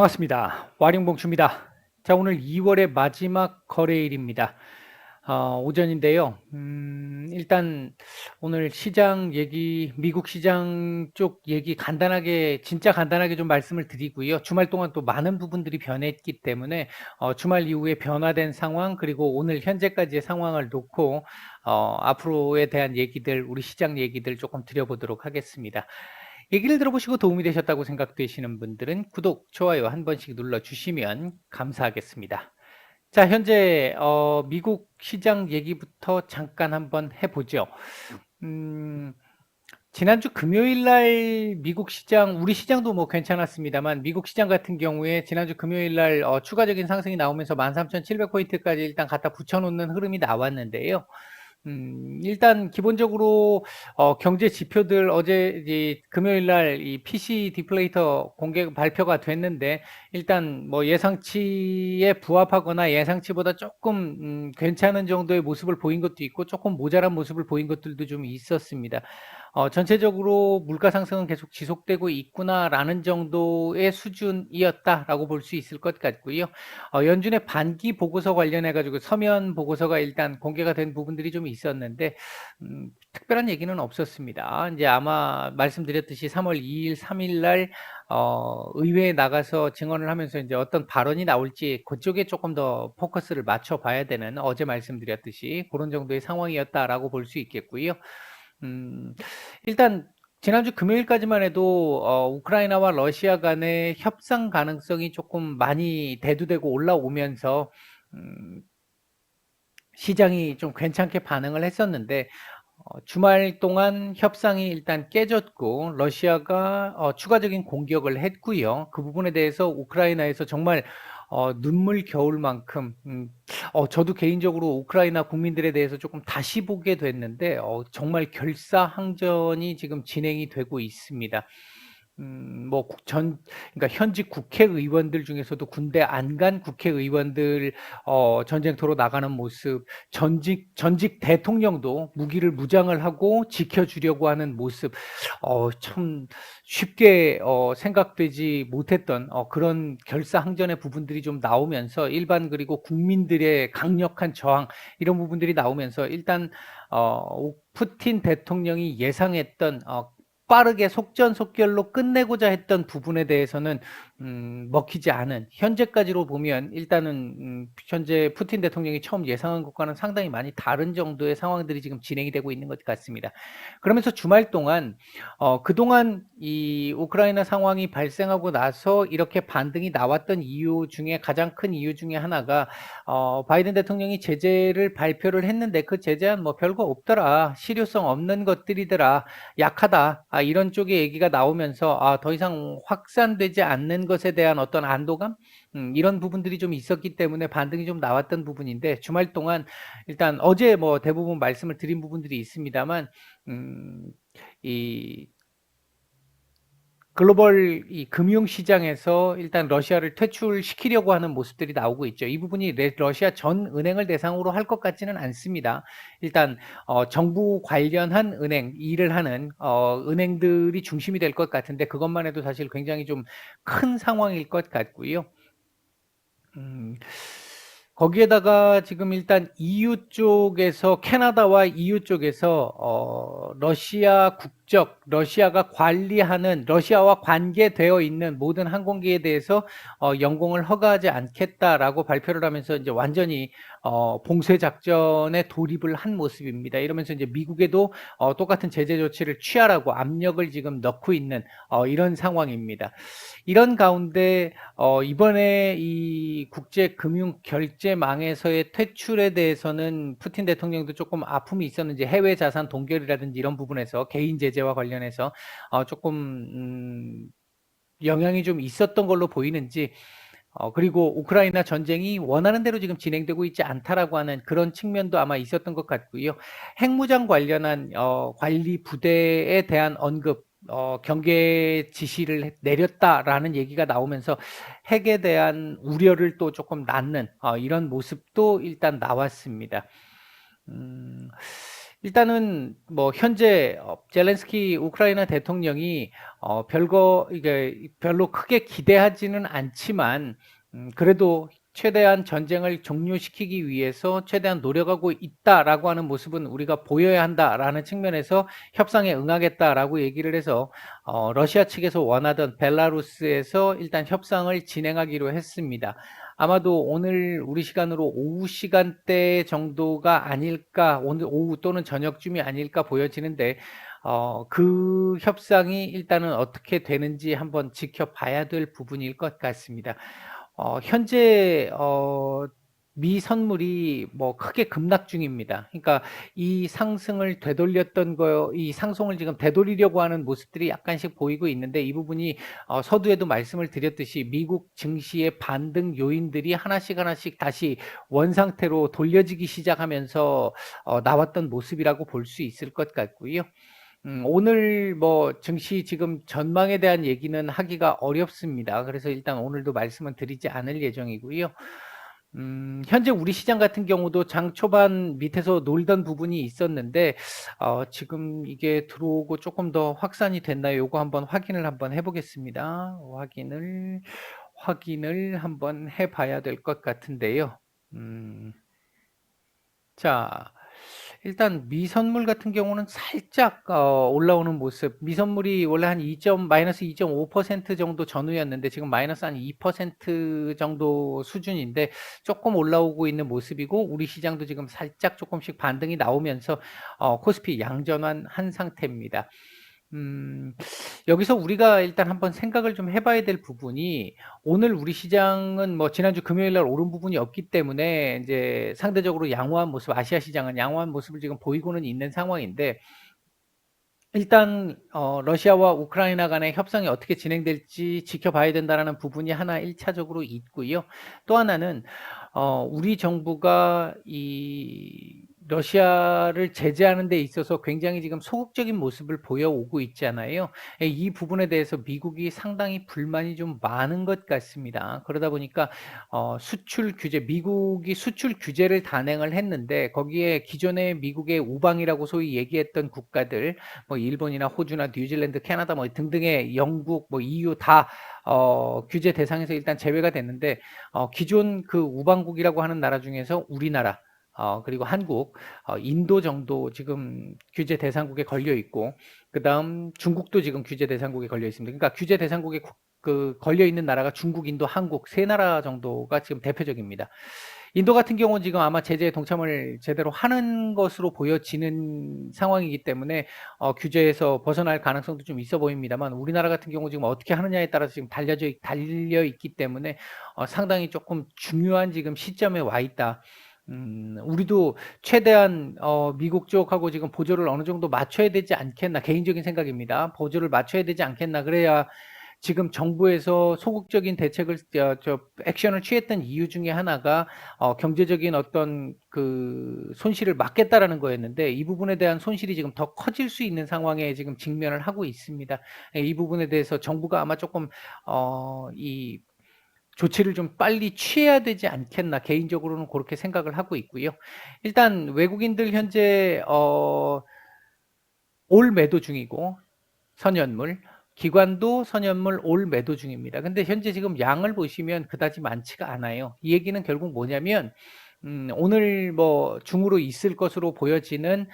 반갑습니다. 와룡봉추입니다. 자, 오늘 2월의 마지막 거래일입니다. 오전인데요. 일단 오늘 시장 얘기, 미국 시장 쪽 얘기 간단하게, 진짜 간단하게 좀 말씀을 드리고요. 주말 동안 또 많은 부분들이 변했기 때문에 주말 이후에 변화된 상황, 그리고 오늘 현재까지의 상황을 놓고 앞으로에 대한 얘기들, 우리 시장 얘기들 조금 드려보도록 하겠습니다. 얘기를 들어보시고 도움이 되셨다고 생각되시는 분들은 구독, 좋아요 한 번씩 눌러주시면 감사하겠습니다. 자, 현재 미국 시장 얘기부터 잠깐 한번 해보죠. 음, 지난주 금요일 날 미국 시장, 우리 시장도 뭐 괜찮았습니다만 미국 시장 같은 경우에 지난주 금요일 날 추가적인 상승이 나오면서 13,700포인트까지 일단 갖다 붙여놓는 흐름이 나왔는데요. 일단 기본적으로 경제 지표들 어제 이제 금요일 날 이 PC 디플레이터 공개 발표가 됐는데 일단 뭐 예상치에 부합하거나 예상치보다 조금 괜찮은 정도의 모습을 보인 것도 있고 조금 모자란 모습을 보인 것들도 좀 있었습니다. 전체적으로 물가 상승은 계속 지속되고 있구나라는 정도의 수준이었다라고 볼 수 있을 것 같고요. 연준의 반기 보고서 관련해 가지고 서면 보고서가 일단 공개가 된 부분들이 좀 있었는데 특별한 얘기는 없었습니다. 이제 아마 말씀드렸듯이 3월 2일, 3일 날 의회에 나가서 증언을 하면서 이제 어떤 발언이 나올지 그쪽에 조금 더 포커스를 맞춰 봐야 되는 어제 말씀드렸듯이 그런 정도의 상황이었다라고 볼 수 있겠고요. 음, 일단 지난주 금요일까지만 해도 우크라이나와 러시아 간의 협상 가능성이 조금 많이 대두되고 올라오면서 음, 시장이 좀 괜찮게 반응을 했었는데 주말 동안 협상이 일단 깨졌고 러시아가 추가적인 공격을 했고요. 그 부분에 대해서 우크라이나에서 정말 눈물 겨울 만큼 저도 개인적으로 우크라이나 국민들에 대해서 조금 다시 보게 됐는데 정말 결사항전이 지금 진행이 되고 있습니다. 뭐 그러니까 현직 국회의원들 중에서도 군대 안 간 국회의원들 전쟁터로 나가는 모습, 전직 대통령도 무기를 무장을 하고 지켜주려고 하는 모습, 참 쉽게 생각되지 못했던 그런 결사항전의 부분들이 좀 나오면서 일반 그리고 국민들의 강력한 저항 이런 부분들이 나오면서 일단 푸틴 대통령이 예상했던 빠르게 속전속결로 끝내고자 했던 부분에 대해서는 먹히지 않은 현재까지로 보면 일단은 현재 푸틴 대통령이 처음 예상한 것과는 상당히 많이 다른 정도의 상황들이 지금 진행이 되고 있는 것 같습니다. 그러면서 주말 동안 그동안 이 우크라이나 상황이 발생하고 나서 이렇게 반등이 나왔던 이유 중에 가장 큰 이유 중에 하나가 바이든 대통령이 제재를 발표를 했는데 그 제재안 뭐 별거 없더라, 실효성 없는 것들이더라, 약하다, 이런 쪽의 얘기가 나오면서 더 이상 확산되지 않는 것에 대한 어떤 안도감, 이런 부분들이 좀 있었기 때문에 반등이 좀 나왔던 부분인데 주말 동안 일단 어제 뭐 대부분 말씀을 드린 부분들이 있습니다만 음, 이 글로벌 이 금융 시장에서 일단 러시아를 퇴출시키려고 하는 모습들이 나오고 있죠. 이 부분이 러시아 전 은행을 대상으로 할 것 같지는 않습니다. 일단 정부 관련한 은행, 일을 하는 은행들이 중심이 될 것 같은데 그것만 해도 사실 굉장히 좀 큰 상황일 것 같고요. 음, 거기에다가 지금 일단 EU 쪽에서 캐나다와 EU 쪽에서 러시아 국적, 러시아가 관리하는 러시아와 관계되어 있는 모든 항공기에 대해서 연공을 허가하지 않겠다라고 발표를 하면서 이제 완전히 봉쇄 작전에 돌입을 한 모습입니다. 이러면서 이제 미국에도 똑같은 제재 조치를 취하라고 압력을 지금 넣고 있는 이런 상황입니다. 이런 가운데 이번에 이 국제금융결제망에서의 퇴출에 대해서는 푸틴 대통령도 조금 아픔이 있었는지 해외 자산 동결이라든지 이런 부분에서 개인 제재와 관련해서 조금 영향이 좀 있었던 걸로 보이는지 그리고 우크라이나 전쟁이 원하는 대로 지금 진행되고 있지 않다라고 하는 그런 측면도 아마 있었던 것 같고요. 핵무장 관련한 관리 부대에 대한 언급, 경계 지시를 내렸다라는 얘기가 나오면서 핵에 대한 우려를 또 조금 낳는 이런 모습도 일단 나왔습니다. 음, 일단은 뭐 현재 젤렌스키 우크라이나 대통령이 별거 이게 별로 크게 기대하지는 않지만 그래도 최대한 전쟁을 종료시키기 위해서 최대한 노력하고 있다라고 하는 모습은 우리가 보여야 한다라는 측면에서 협상에 응하겠다라고 얘기를 해서 러시아 측에서 원하던 벨라루스에서 일단 협상을 진행하기로 했습니다. 아마도 오늘 우리 시간으로 오후 시간대 정도가 아닐까, 오늘 오후 또는 저녁쯤이 아닐까 보여지는데, 그 협상이 일단은 어떻게 되는지 한번 지켜봐야 될 부분일 것 같습니다. 현재 미 선물이 뭐 크게 급락 중입니다. 그러니까 이 상승을 되돌렸던 거, 이 상승을 지금 되돌리려고 하는 모습들이 약간씩 보이고 있는데 이 부분이 서두에도 말씀을 드렸듯이 미국 증시의 반등 요인들이 하나씩 하나씩 다시 원상태로 돌려지기 시작하면서 나왔던 모습이라고 볼 수 있을 것 같고요. 오늘 뭐 증시 지금 전망에 대한 얘기는 하기가 어렵습니다. 그래서 일단 오늘도 말씀은 드리지 않을 예정이고요. 현재 우리 시장 같은 경우도 장 초반 밑에서 놀던 부분이 있었는데 지금 이게 들어오고 조금 더 확산이 됐나요? 요거 한번 확인을 한번 해보겠습니다. 확인을 한번 해봐야 될 것 같은데요. 자, 일단 미선물 같은 경우는 살짝 올라오는 모습. 미선물이 원래 한 마이너스 2.5% 정도 전후였는데 지금 마이너스 한 2% 정도 수준인데 조금 올라오고 있는 모습이고 우리 시장도 지금 살짝 조금씩 반등이 나오면서 코스피 양전환 한 상태입니다. 음, 여기서 우리가 일단 한번 생각을 좀 해봐야 될 부분이 오늘 우리 시장은 뭐 지난주 금요일 날 오른 부분이 없기 때문에 이제 상대적으로 양호한 모습, 아시아 시장은 양호한 모습을 지금 보이고는 있는 상황인데 일단 러시아와 우크라이나 간의 협상이 어떻게 진행될지 지켜봐야 된다는 부분이 하나 1차적으로 있고요. 또 하나는 우리 정부가 이 러시아를 제재하는 데 있어서 굉장히 지금 소극적인 모습을 보여오고 있잖아요. 이 부분에 대해서 미국이 상당히 불만이 좀 많은 것 같습니다. 그러다 보니까 수출 규제, 미국이 수출 규제를 단행을 했는데 거기에 기존의 미국의 우방이라고 소위 얘기했던 국가들 뭐 일본이나 호주나 뉴질랜드, 캐나다 뭐 등등의 영국, 뭐 EU 다 규제 대상에서 일단 제외가 됐는데 기존 그 우방국이라고 하는 나라 중에서 우리나라 그리고 한국, 인도 정도 지금 규제 대상국에 걸려 있고, 그 다음 중국도 지금 규제 대상국에 걸려 있습니다. 그러니까 규제 대상국에 그 걸려 있는 나라가 중국, 인도, 한국 세 나라 정도가 지금 대표적입니다. 인도 같은 경우는 지금 아마 제재에 동참을 제대로 하는 것으로 보여지는 상황이기 때문에 규제에서 벗어날 가능성도 좀 있어 보입니다만 우리나라 같은 경우 지금 어떻게 하느냐에 따라서 지금 달려 있기 때문에 상당히 조금 중요한 지금 시점에 와 있다. 우리도 최대한 미국 쪽하고 지금 보조를 어느 정도 맞춰야 되지 않겠나 개인적인 생각입니다. 보조를 맞춰야 되지 않겠나 그래야 지금 정부에서 소극적인 대책을 액션을 취했던 이유 중에 하나가 경제적인 어떤 그 손실을 막겠다라는 거였는데 이 부분에 대한 손실이 지금 더 커질 수 있는 상황에 지금 직면을 하고 있습니다. 이 부분에 대해서 정부가 아마 조금 이 조치를 좀 빨리 취해야 되지 않겠나 개인적으로는 그렇게 생각을 하고 있고요. 일단 외국인들 현재 올 매도 중이고 선연물 기관도 선연물 올 매도 중입니다. 근데 현재 지금 양을 보시면 그다지 많지가 않아요. 이 얘기는 결국 뭐냐면 오늘 뭐 중으로 있을 것으로 보여지는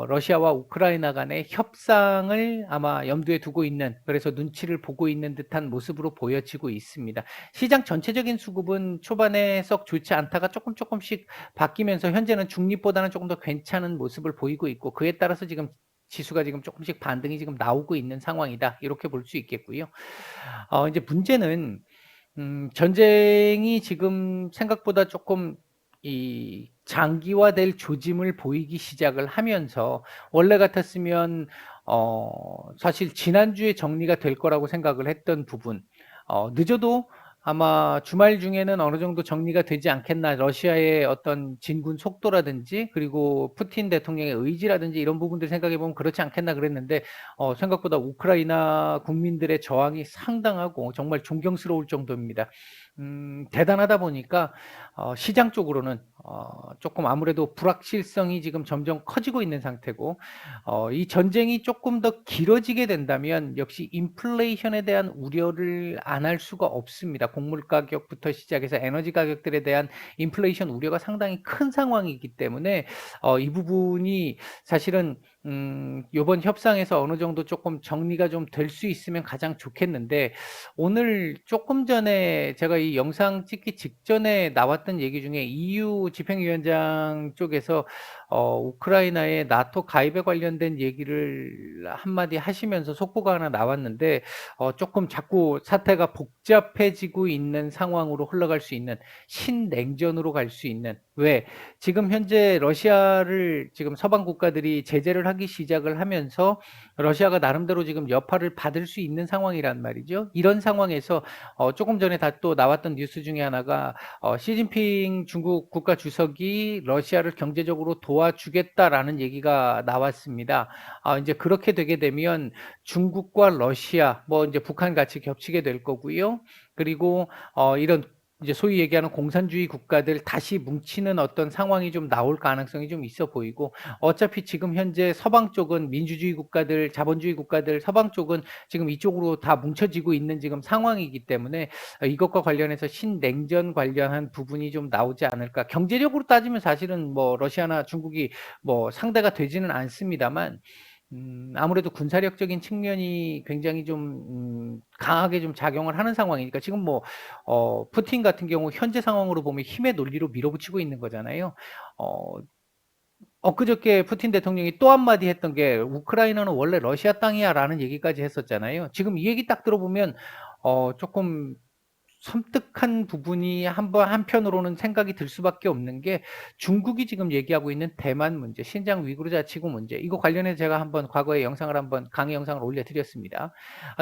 러시아와 우크라이나 간의 협상을 아마 염두에 두고 있는 그래서 눈치를 보고 있는 듯한 모습으로 보여지고 있습니다. 시장 전체적인 수급은 초반에 썩 좋지 않다가 조금씩 바뀌면서 현재는 중립보다는 조금 더 괜찮은 모습을 보이고 있고 그에 따라서 지금 지수가 지금 조금씩 반등이 지금 나오고 있는 상황이다. 이렇게 볼 수 있겠고요. 이제 문제는 전쟁이 지금 생각보다 조금 이 장기화될 조짐을 보이기 시작을 하면서 원래 같았으면 사실 지난주에 정리가 될 거라고 생각을 했던 부분 늦어도 아마 주말 중에는 어느 정도 정리가 되지 않겠나 러시아의 어떤 진군 속도라든지 그리고 푸틴 대통령의 의지라든지 이런 부분들 생각해 보면 그렇지 않겠나 그랬는데 생각보다 우크라이나 국민들의 저항이 상당하고 정말 존경스러울 정도입니다. 대단하다 보니까 시장 쪽으로는 조금 아무래도 불확실성이 지금 점점 커지고 있는 상태고, 이 전쟁이 조금 더 길어지게 된다면 역시 인플레이션에 대한 우려를 안 할 수가 없습니다. 곡물 가격부터 시작해서 에너지 가격들에 대한 인플레이션 우려가 상당히 큰 상황이기 때문에 이 부분이 사실은 요번 협상에서 어느 정도 조금 정리가 좀 될 수 있으면 가장 좋겠는데, 오늘 조금 전에 제가 이 영상 찍기 직전에 나왔던 얘기 중에 EU 집행위원장 쪽에서 우크라이나의 나토 가입에 관련된 얘기를 한마디 하시면서 속보가 하나 나왔는데, 조금 자꾸 사태가 복잡해지고 있는 상황으로 흘러갈 수 있는, 신냉전으로 갈 수 있는, 왜 지금 현재 러시아를 지금 서방 국가들이 제재를 하기 시작을 하면서 러시아가 나름대로 지금 여파를 받을 수 있는 상황이란 말이죠. 이런 상황에서 조금 전에 다 또 나왔던 뉴스 중에 하나가 시진핑 중국 국가 주석이 러시아를 경제적으로 도와주겠다라는 얘기가 나왔습니다. 이제 그렇게 되게 되면 중국과 러시아, 뭐 이제 북한 같이 겹치게 될 거고요. 그리고 이런 이제 소위 얘기하는 공산주의 국가들 다시 뭉치는 어떤 상황이 좀 나올 가능성이 좀 있어 보이고, 어차피 지금 현재 서방 쪽은 민주주의 국가들, 자본주의 국가들, 서방 쪽은 지금 이쪽으로 다 뭉쳐지고 있는 지금 상황이기 때문에 이것과 관련해서 신냉전 관련한 부분이 좀 나오지 않을까. 경제력으로 따지면 사실은 뭐 러시아나 중국이 뭐 상대가 되지는 않습니다만, 아무래도 군사력적인 측면이 굉장히 좀 강하게 좀 작용을 하는 상황이니까, 지금 뭐 푸틴 같은 경우 현재 상황으로 보면 힘의 논리로 밀어붙이고 있는 거잖아요. 어, 엊그저께 푸틴 대통령이 또 한마디 했던 게 우크라이나는 원래 러시아 땅이야라는 얘기까지 했었잖아요. 지금 이 얘기 딱 들어보면 조금 섬뜩한 부분이 한편으로는 생각이 들 수밖에 없는 게, 중국이 지금 얘기하고 있는 대만 문제, 신장 위구르 자치구 문제, 이거 관련해서 제가 한번 과거에 영상을 한번 강의 영상을 올려드렸습니다.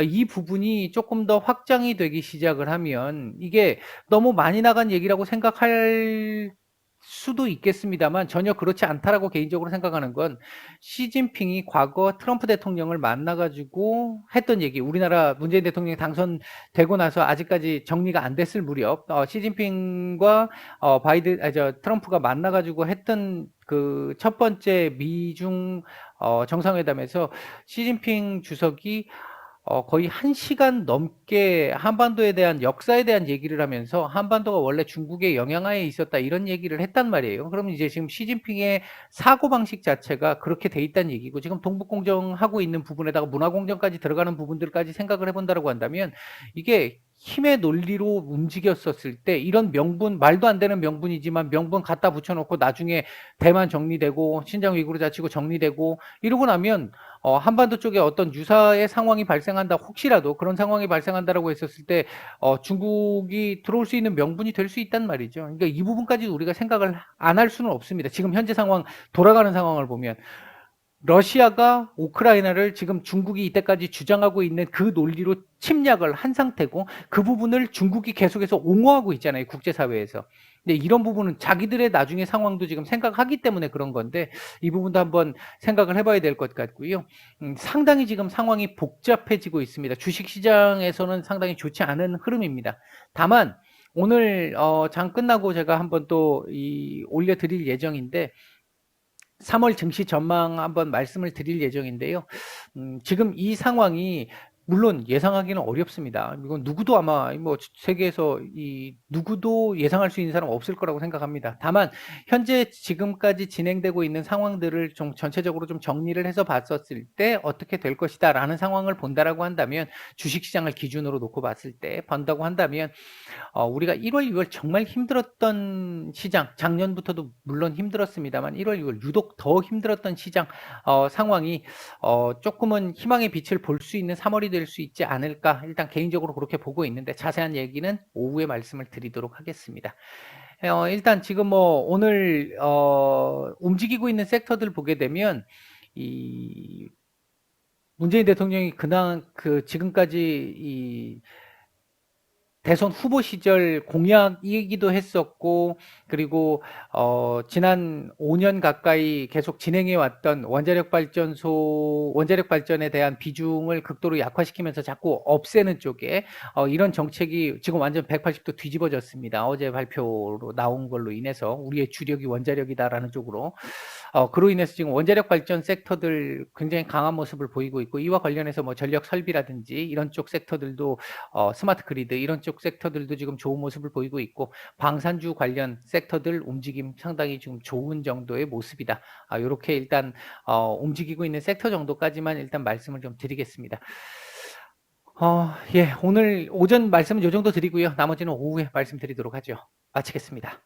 이 부분이 조금 더 확장이 되기 시작을 하면 이게 너무 많이 나간 얘기라고 생각할 수도 있겠습니다만 전혀 그렇지 않다라고 개인적으로 생각하는 건, 시진핑이 과거 트럼프 대통령을 만나가지고 했던 얘기, 우리나라 문재인 대통령이 당선되고 나서 아직까지 정리가 안 됐을 무렵 시진핑과 트럼프가 만나가지고 했던 그 첫 번째 미중 정상회담에서 시진핑 주석이 거의 1시간 넘게 한반도에 대한 역사에 대한 얘기를 하면서 한반도가 원래 중국의 영향하에 있었다 이런 얘기를 했단 말이에요. 그러면 이제 지금 시진핑의 사고방식 자체가 그렇게 돼 있다는 얘기고, 지금 동북공정하고 있는 부분에다가 문화공정까지 들어가는 부분들까지 생각을 해본다고 한다면, 이게 힘의 논리로 움직였었을 때 이런 명분, 말도 안 되는 명분이지만 명분 갖다 붙여놓고 나중에 대만 정리되고 신장 위구르 자치구 정리되고 이러고 나면 한반도 쪽에 어떤 유사의 상황이 발생한다, 혹시라도 그런 상황이 발생한다라고 했었을 때 중국이 들어올 수 있는 명분이 될 수 있단 말이죠. 그러니까 이 부분까지 우리가 생각을 안 할 수는 없습니다. 지금 현재 상황, 돌아가는 상황을 보면 러시아가 우크라이나를 지금 중국이 이때까지 주장하고 있는 그 논리로 침략을 한 상태고, 그 부분을 중국이 계속해서 옹호하고 있잖아요, 국제사회에서. 근데 이런 부분은 자기들의 나중에 상황도 지금 생각하기 때문에 그런 건데, 이 부분도 한번 생각을 해봐야 될 것 같고요. 상당히 지금 상황이 복잡해지고 있습니다. 주식시장에서는 상당히 좋지 않은 흐름입니다. 다만 오늘 장 끝나고 제가 한번 또 올려드릴 예정인데, 3월 증시 전망 한번 말씀을 드릴 예정인데요. 지금 이 상황이 물론 예상하기는 어렵습니다. 이건 누구도 아마 뭐 세계에서 누구도 예상할 수 있는 사람 없을 거라고 생각합니다. 다만 현재 지금까지 진행되고 있는 상황들을 좀 전체적으로 좀 정리를 해서 봤었을 때 어떻게 될 것이다라는 상황을 본다라고 한다면, 주식시장을 기준으로 놓고 봤을 때 본다고 한다면, 우리가 1월, 2월 정말 힘들었던 시장, 작년부터도 물론 힘들었습니다만 1월, 2월 유독 더 힘들었던 시장 상황이 조금은 희망의 빛을 볼 수 있는 3월이 될 수 있지 않을까, 일단 개인적으로 그렇게 보고 있는데, 자세한 얘기는 오후에 말씀을 드리도록 하겠습니다. 일단 지금 뭐 오늘 움직이고 있는 섹터들 보게 되면, 이 문재인 대통령이 지금까지 대선 후보 시절 공약이기도 했었고, 그리고 지난 5년 가까이 계속 진행해 왔던 원자력 발전에 대한 비중을 극도로 약화시키면서 자꾸 없애는 쪽에 이런 정책이 지금 완전 180도 뒤집어졌습니다. 어제 발표로 나온 걸로 인해서 우리의 주력이 원자력이다라는 쪽으로. 그로 인해서 지금 원자력 발전 섹터들 굉장히 강한 모습을 보이고 있고, 이와 관련해서 뭐 전력 설비라든지 이런 쪽 섹터들도 스마트 그리드 이런 쪽 섹터들도 지금 좋은 모습을 보이고 있고, 방산주 관련 섹터들 움직임 상당히 지금 좋은 정도의 모습이다. 이렇게 일단 움직이고 있는 섹터 정도까지만 일단 말씀을 좀 드리겠습니다. 예, 오늘 오전 말씀은 이 정도 드리고요. 나머지는 오후에 말씀드리도록 하죠. 마치겠습니다.